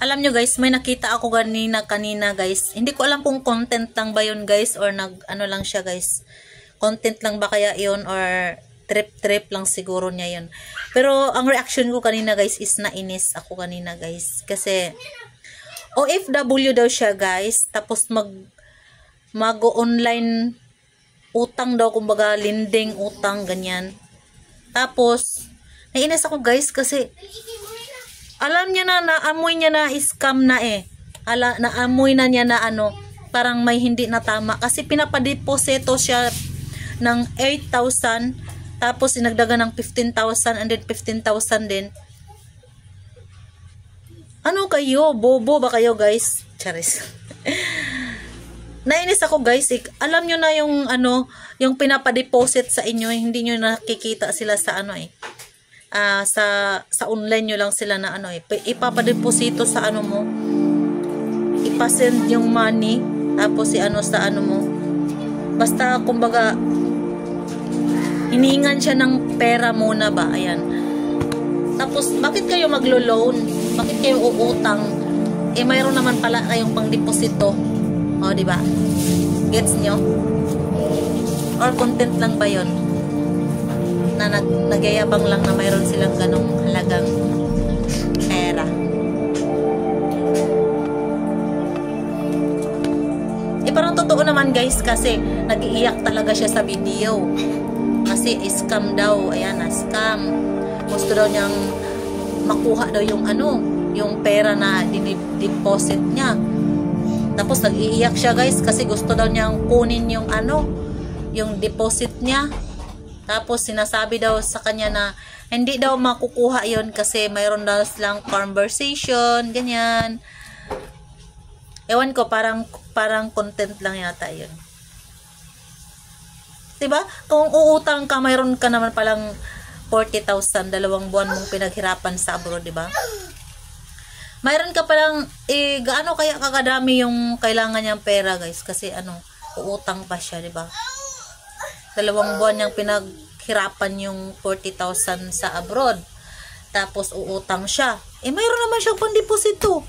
Alam nyo guys, may nakita ako kanina guys. Hindi ko alam kung content lang ba yun guys or ano lang siya guys. Content lang ba kaya yun or trip lang siguro niya yun. Pero ang reaction ko kanina guys is nainis ako kanina guys. Kasi OFW daw siya guys. Tapos mag-online utang daw, kumbaga lending utang ganyan. Tapos nainis ako guys kasi alam niya na, naamoy niya na scam na eh. Naamoy na niya na ano, parang may hindi na tama. Kasi pinapadeposito siya ng 8,000, tapos sinagdagan ng 15,000 and then 15,000 din. Ano kayo? Bobo ba kayo guys? Charis. Nainis ako guys. Alam nyo na yung ano, yung pinapadeposit sa inyo, hindi nyo nakikita sila sa ano eh. Sa online nyo lang sila na ano eh, ipapadeposito sa ano mo, ipasend yung money, tapos ano sa ano mo, basta kumbaga hiningan siya ng pera muna ba, ayan. Tapos bakit kayo maglo-loan, bakit kayo uutang, eh mayroon naman pala kayong pang deposito, o diba, gets nyo? Or content lang ba yon na nagyayabang lang na mayroon silang ganong halagang pera. Eh parang totoo naman guys kasi nag-iiyak talaga siya sa video. Kasi scam daw, ayan na, scam. Gusto daw niyang makuha daw yung ano, yung pera na deposit niya. Tapos nag-iiyak siya guys kasi gusto daw niyang kunin yung ano, yung deposit niya. Tapos sinasabi daw sa kanya na hindi daw makukuha yon kasi mayroon daw silang conversation, ganyan. Ewan ko, parang content lang yata yun. Diba? Kung uutang ka, mayroon ka naman palang 40,000, 2 buwan mong pinaghirapan sa abroad, diba? Mayroon ka palang, gaano kaya kakadami yung kailangan niyang pera guys, kasi ano, uutang pa siya, diba? 2 buwan niyang pinaghirapan yung 40,000 sa abroad. Tapos uutang siya. Eh mayroon naman siyang pang-deposito.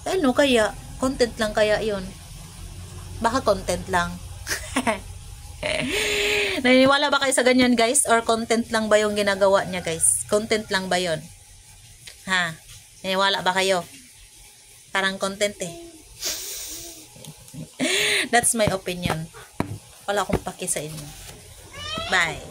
Ano kaya? Content lang kaya yun? Baka content lang. Naniniwala ba kayo sa ganyan guys? Or content lang ba yung ginagawa niya guys? Content lang ba yun? Ha? Naniniwala ba kayo? Parang content eh. That's my opinion. Wala akong paki sa inyo. Bye.